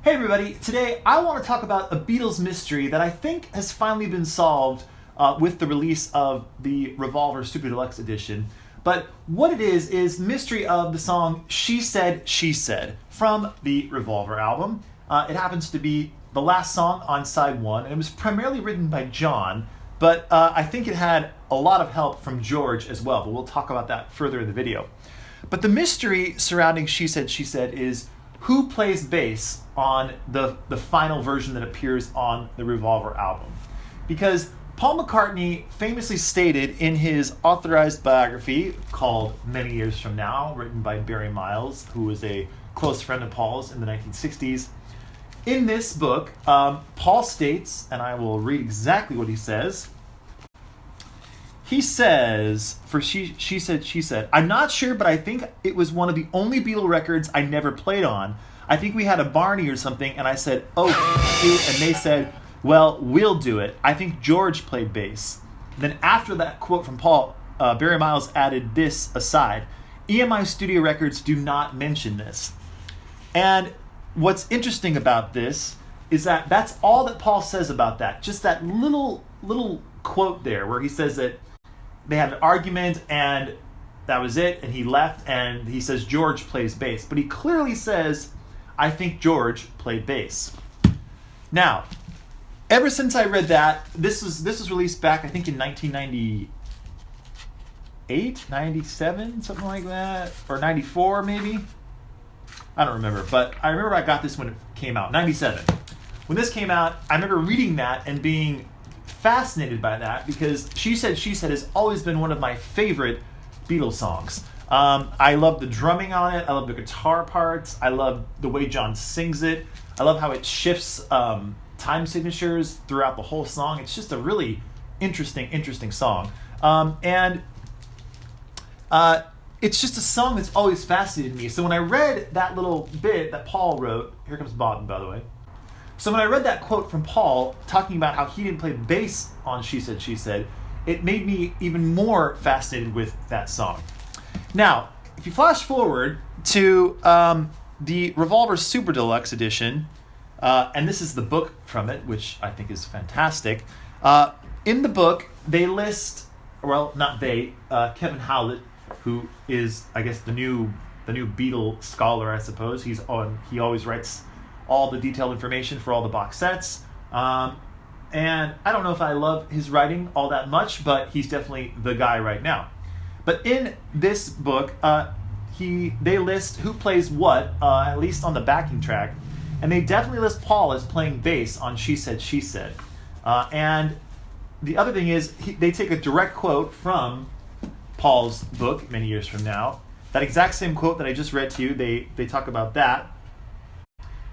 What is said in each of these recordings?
Hey everybody, today I want to talk about a Beatles mystery that I think has finally been solved with the release of the Revolver Super Deluxe Edition. But what it is mystery of the song She Said, She Said from the Revolver album. It happens to be the last song on side one, and it was primarily written by John, but I think it had a lot of help from George as well, but we'll talk about that further in the video. But the mystery surrounding She Said, She Said is who plays bass on the final version that appears on the Revolver album. Because Paul McCartney famously stated in his authorized biography called Many Years From Now, written by Barry Miles, who was a close friend of Paul's in the 1960s. In this book, Paul states, and I will read exactly what he says. He says, for She Said, She Said, I'm not sure, but I think it was one of the only Beatle records I never played on. I think we had a Barney or something, and I said, oh, and they said, well, we'll do it. I think George played bass. Then after that quote from Paul, Barry Miles added this aside. EMI Studio Records do not mention this. And what's interesting about this is that that's all that Paul says about that. Just that little quote there where he says that they had an argument and that was it, and he left, and he says George plays bass. But he clearly says, I think George played bass. Now, ever since I read that, this was released back, I think, in 1998, 97, something like that, or 94 maybe. I don't remember, but I remember I got this when it came out, 97. When this came out, I remember reading that and being fascinated by that because She Said, She Said has always been one of my favorite Beatles songs. I love the drumming on it. I love the guitar parts. I love the way John sings it. I love how it shifts time signatures throughout the whole song. It's just a really interesting song. It's just a song that's always fascinated me. So when I read that little bit that Paul wrote, here comes Bob, by the way. So when I read that quote from Paul talking about how he didn't play bass on She Said, She Said, it made me even more fascinated with that song. Now, if you flash forward to the Revolver Super Deluxe Edition, and this is the book from it, which I think is fantastic. In the book, they list, well, not they, Kevin Howlett, who is, I guess, the new Beatle scholar, I suppose. He always writes all the detailed information for all the box sets. And I don't know if I love his writing all that much, but he's definitely the guy right now. But in this book, they list who plays what, at least on the backing track, and they definitely list Paul as playing bass on She Said, She Said. And the other thing is, they take a direct quote from Paul's book, Many Years From Now. That exact same quote that I just read to you, they talk about that.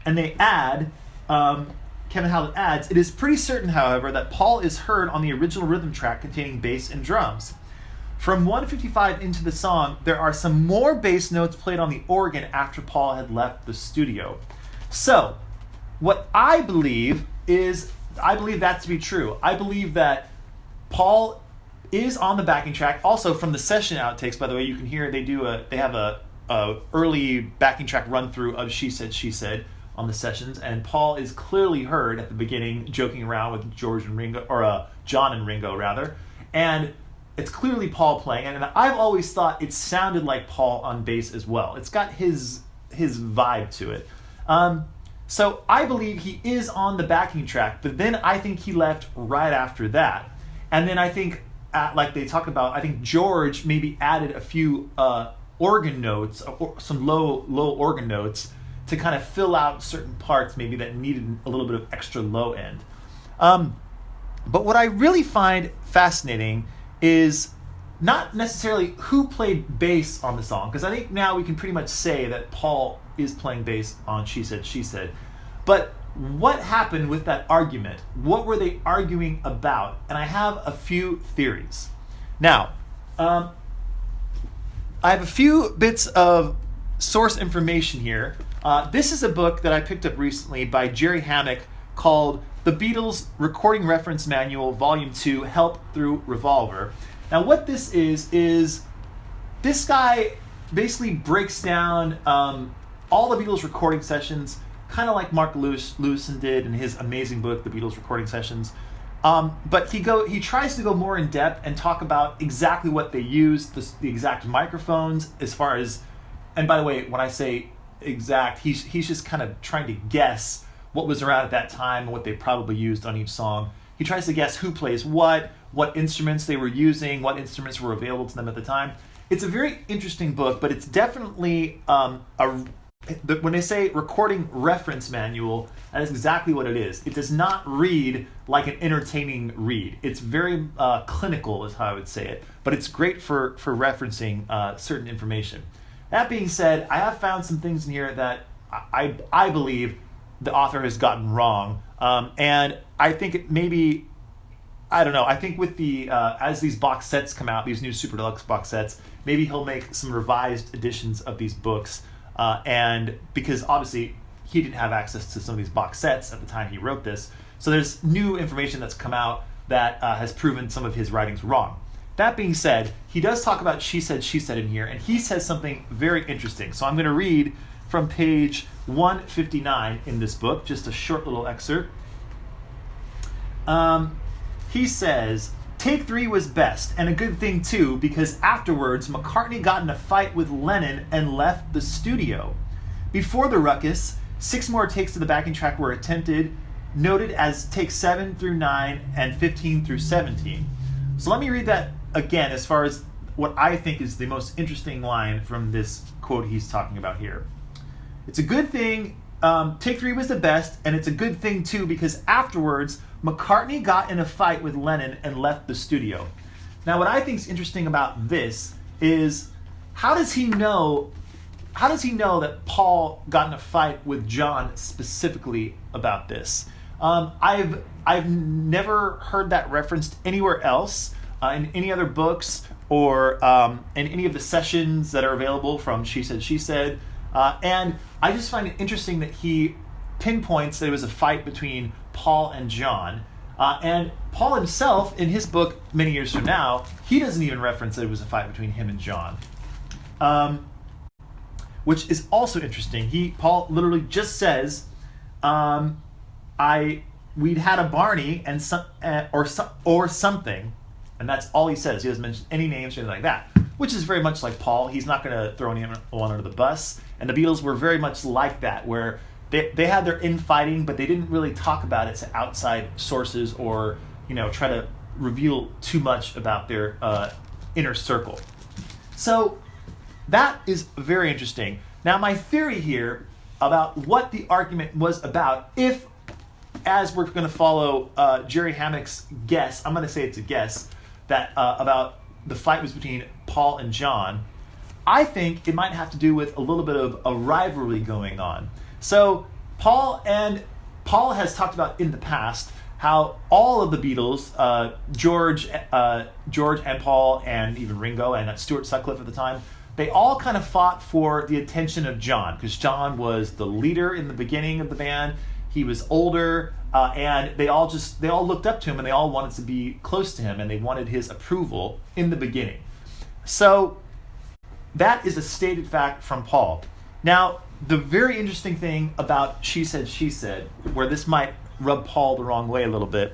And they add, Kevin Howlett adds, it is pretty certain, however, that Paul is heard on the original rhythm track containing bass and drums. From 155 into the song, there are some more bass notes played on the organ after Paul had left the studio. So, what I believe that to be true. I believe that Paul is on the backing track. Also, from the session outtakes, by the way, you can hear they have a early backing track run through of She Said, She Said on the sessions, and Paul is clearly heard at the beginning joking around with George and Ringo, or John and Ringo rather, and it's clearly Paul playing, and I've always thought it sounded like Paul on bass as well. It's got his vibe to it. So I believe he is on the backing track, but then I think he left right after that. And then I think, like they talk about, I think George maybe added a few organ notes, some low organ notes, to kind of fill out certain parts maybe that needed a little bit of extra low end. But what I really find fascinating is not necessarily who played bass on the song, because I think now we can pretty much say that Paul is playing bass on She Said, She Said. But what happened with that argument? What were they arguing about? And I have a few theories. Now, I have a few bits of source information here. This is a book that I picked up recently by Jerry Hammack called The Beatles Recording Reference Manual, Volume 2, Help Through Revolver. Now, what this is this guy basically breaks down all the Beatles recording sessions, kind of like Mark Lewison did in his amazing book, The Beatles Recording Sessions. But he tries to go more in depth and talk about exactly what they used, the exact microphones, as far as, and by the way, when I say exact, he's just kind of trying to guess what was around at that time and what they probably used on each song. He tries to guess who plays what instruments they were using, what instruments were available to them at the time. It's a very interesting book, but it's definitely when they say recording reference manual, that is exactly what it is. It does not read like an entertaining read. It's very clinical, is how I would say it, but it's great for referencing certain information. That being said, I have found some things in here that I believe the author has gotten wrong, and I think it maybe, I don't know, I think with the as these box sets come out, these new Super Deluxe box sets, maybe he'll make some revised editions of these books, and because obviously he didn't have access to some of these box sets at the time he wrote this, so there's new information that's come out that has proven some of his writings wrong. That being said, he does talk about she said in here, and he says something very interesting. So I'm going to read from page 159 in this book, just a short little excerpt. He says, "Take 3 was best, and a good thing too, because afterwards McCartney got in a fight with Lennon and left the studio. Before the ruckus, 6 more takes of the backing track were attempted, noted as takes 7 through 9 and 15 through 17. So let me read that again as far as what I think is the most interesting line from this quote he's talking about here. It's a good thing, take 3 was the best, and it's a good thing too because afterwards McCartney got in a fight with Lennon and left the studio. Now what I think is interesting about this is how does he know that Paul got in a fight with John specifically about this? I've never heard that referenced anywhere else in any other books or in any of the sessions that are available from She Said. And I just find it interesting that he pinpoints that it was a fight between Paul and John. And Paul himself, in his book, Many Years From Now, he doesn't even reference that it was a fight between him and John. Which is also interesting. Paul literally just says, we'd had a Barney and or something, and that's all he says. He doesn't mention any names or anything like that, which is very much like Paul. He's not going to throw anyone under the bus. And the Beatles were very much like that, where they had their infighting, but they didn't really talk about it to outside sources or try to reveal too much about their inner circle. So that is very interesting. Now my theory here about what the argument was about, if, as we're going to follow Jerry Hammock's guess, I'm going to say it's a guess, that about the fight was between Paul and John, I think it might have to do with a little bit of a rivalry going on. So Paul has talked about in the past how all of the Beatles, George and Paul and even Ringo and Stuart Sutcliffe at the time, they all kind of fought for the attention of John, because John was the leader in the beginning of the band. He was older, and they all looked up to him, and they all wanted to be close to him, and they wanted his approval in the beginning. So that is a stated fact from Paul. Now, the very interesting thing about She Said, where this might rub Paul the wrong way a little bit,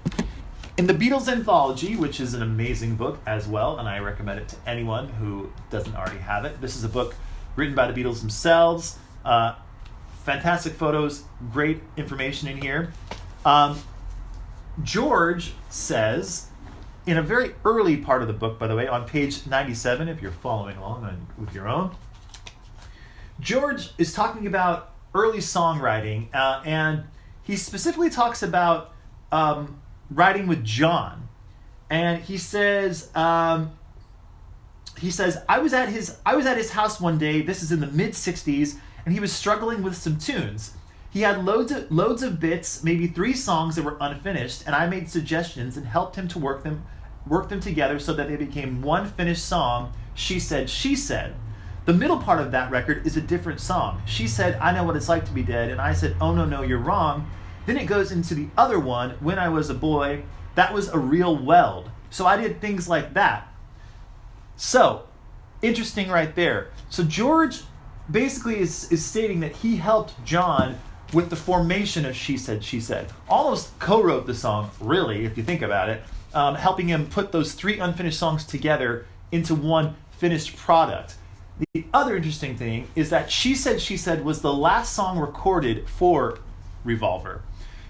in the Beatles Anthology, which is an amazing book as well, and I recommend it to anyone who doesn't already have it. This is a book written by the Beatles themselves. Fantastic photos, great information in here. George says, in a very early part of the book, by the way, on page 97, if you're following along with your own, George is talking about early songwriting, and he specifically talks about writing with John. And he says, I was at his house one day. This is in the mid '60s, and he was struggling with some tunes. He had loads of bits, maybe 3 songs that were unfinished, and I made suggestions and helped him to work them together so that they became one finished song. She Said. The middle part of that record is a different song. She said, I know what it's like to be dead, and I said, oh no, you're wrong. Then it goes into the other one, When I Was a Boy. That was a real weld. So I did things like that. So, interesting right there. So George basically is stating that he helped John with the formation of She Said, She Said. Almost co-wrote the song, really, if you think about it, helping him put those 3 unfinished songs together into one finished product. The other interesting thing is that She Said was the last song recorded for Revolver.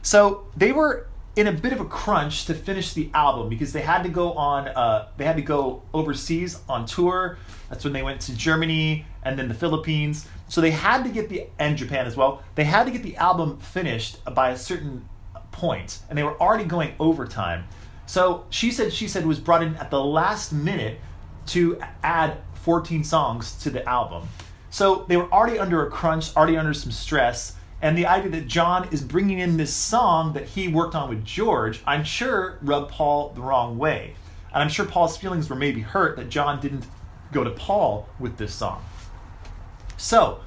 So they were in a bit of a crunch to finish the album because they had to go overseas on tour. That's when they went to Germany and then the Philippines. So they had to get and Japan as well. They had to get the album finished by a certain point, and they were already going overtime. So She Said was brought in at the last minute to add 14 songs to the album. So they were already under a crunch, already under some stress, and the idea that John is bringing in this song that he worked on with George, I'm sure rubbed Paul the wrong way. And I'm sure Paul's feelings were maybe hurt that John didn't go to Paul with this song. So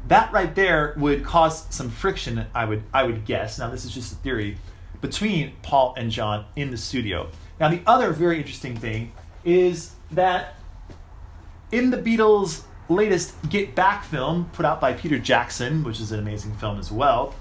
that right there would cause some friction, I would guess. Now this is just a theory, between Paul and John in the studio. Now the other very interesting thing is that in the Beatles' latest Get Back film, put out by Peter Jackson, which is an amazing film as well,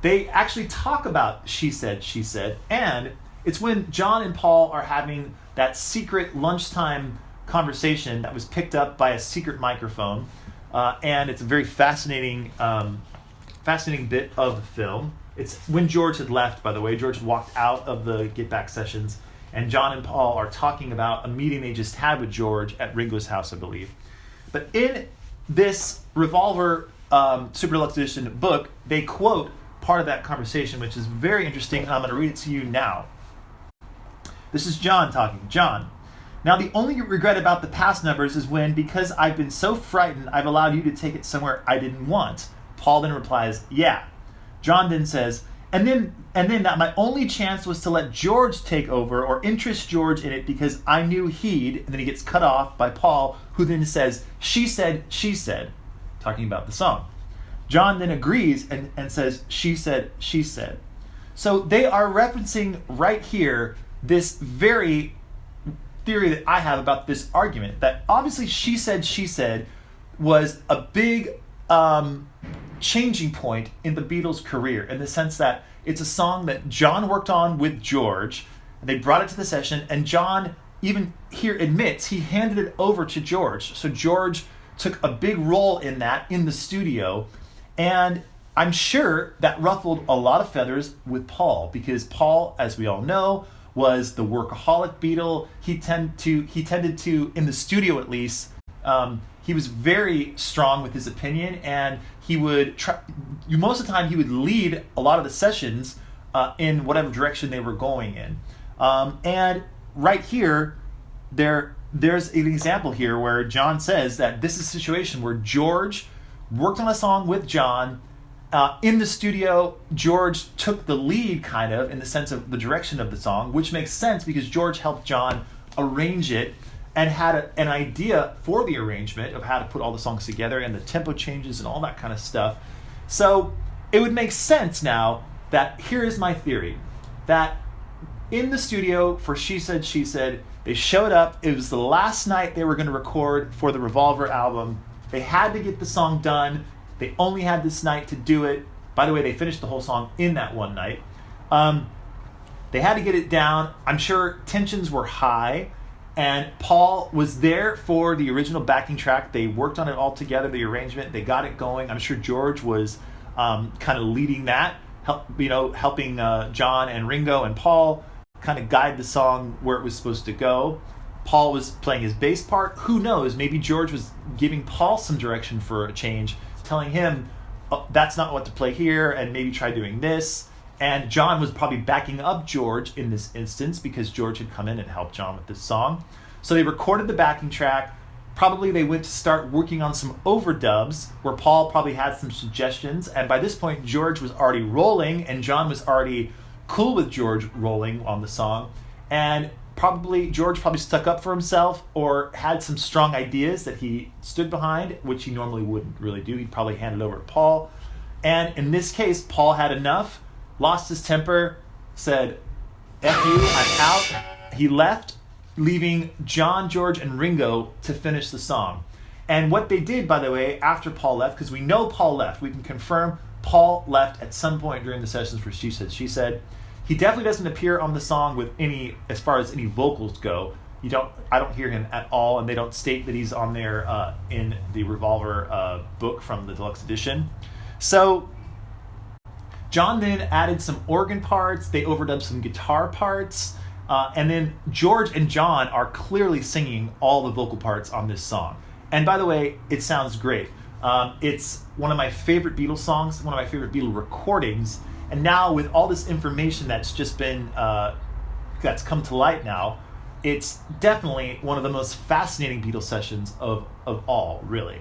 they actually talk about She Said, and it's when John and Paul are having that secret lunchtime conversation that was picked up by a secret microphone, and it's a very fascinating bit of the film. It's when George had left, by the way. George had walked out of the Get Back sessions, and John and Paul are talking about a meeting they just had with George at Ringo's house, I believe. But in this Revolver Super Deluxe Edition book, they quote part of that conversation, which is very interesting, and I'm going to read it to you now. This is John talking. John: now the only regret about the past numbers is when, because I've been so frightened, I've allowed you to take it somewhere I didn't want. Paul then replies, yeah. John then says, and then that my only chance was to let George take over or interest George in it because I knew he'd, and then he gets cut off by Paul, who then says, She said, talking about the song. John then agrees and says, She said. So they are referencing right here this very theory that I have about this argument, that obviously She Said was a big changing point in the Beatles' career, in the sense that it's a song that John worked on with George, and they brought it to the session, and John even here admits he handed it over to George. So George took a big role in that in the studio, and I'm sure that ruffled a lot of feathers with Paul, because Paul, as we all know, was the workaholic Beatle. He tended to, in the studio at least, he was very strong with his opinion, and he would most of the time he would lead a lot of the sessions in whatever direction they were going in. And right here, there's an example here where John says that this is a situation where George worked on a song with John. In the studio, George took the lead, kind of, in the sense of the direction of the song, which makes sense because George helped John arrange it and had an idea for the arrangement of how to put all the songs together and the tempo changes and all that kind of stuff. So it would make sense now that here is my theory, that in the studio for She Said, they showed up. It was the last night they were going to record for the Revolver album. They had to get the song done. They only had this night to do it. By the way, they finished the whole song in that one night. They had to get it down. I'm sure tensions were high. And Paul was there for the original backing track. They worked on it all together, the arrangement. They got it going. I'm sure George was kind of leading that, helping John and Ringo and Paul kind of guide the song where it was supposed to go. Paul was playing his bass part. Who knows? Maybe George was giving Paul some direction for a change, telling him, oh, that's not what to play here, and maybe try doing this. And John was probably backing up George in this instance because George had come in and helped John with this song. So they recorded the backing track. Probably they went to start working on some overdubs where Paul probably had some suggestions. And by this point, George was already rolling and John was already cool with George rolling on the song. And George probably stuck up for himself or had some strong ideas that he stood behind, which he normally wouldn't really do. He'd probably hand it over to Paul. And in this case, Paul had enough, lost his temper, said, F you, I'm out. He left, leaving John, George, and Ringo to finish the song. And what they did, by the way, after Paul left, because we know Paul left, we can confirm Paul left at some point during the sessions for She Said, She Said. He definitely doesn't appear on the song with any, as far as any vocals go. I don't hear him at all, and they don't state that he's on there in the Revolver book from the deluxe edition. So John then added some organ parts. They overdubbed some guitar parts. And then George and John are clearly singing all the vocal parts on this song. And by the way, it sounds great. It's one of my favorite Beatles songs, one of my favorite Beatles recordings. And now with all this information that's just been, that's come to light now, it's definitely one of the most fascinating Beatles sessions of all, really.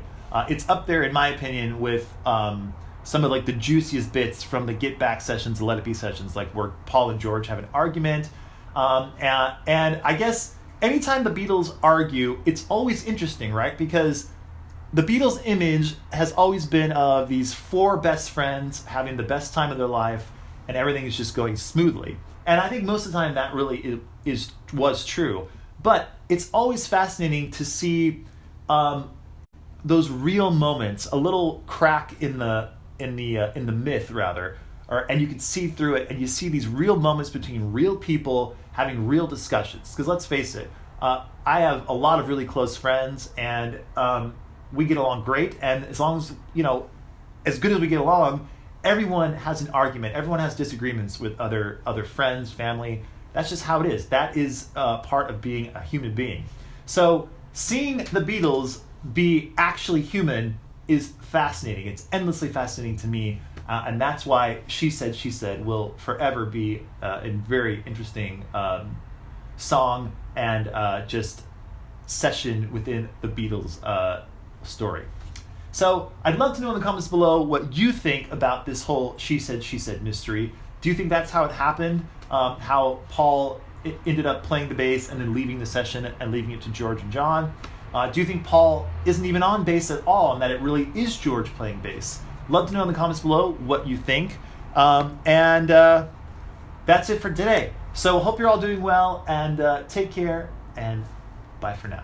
It's up there, in my opinion, with some of like the juiciest bits from the Get Back sessions, the Let It Be sessions, like where Paul and George have an argument. And I guess anytime the Beatles argue, it's always interesting, right? Because the Beatles' image has always been of these four best friends having the best time of their life, and everything is just going smoothly. And I think most of the time that really was true. But it's always fascinating to see those real moments, a little crack in the myth, rather, and you can see through it, and you see these real moments between real people having real discussions. Because let's face it, I have a lot of really close friends, and we get along great. And as long as, as good as we get along, everyone has an argument. Everyone has disagreements with other friends, family. That's just how it is. That is part of being a human being. So seeing the Beatles be actually human is fascinating. It's endlessly fascinating to me. And that's why She Said, She Said will forever be a very interesting song and just session within the Beatles story. So I'd love to know in the comments below what you think about this whole She Said, She Said mystery. Do you think that's how it happened? How Paul ended up playing the bass and then leaving the session and leaving it to George and John? Do you think Paul isn't even on bass at all and that it really is George playing bass? Love to know in the comments below what you think. And that's it for today. So hope you're all doing well, and take care, and bye for now.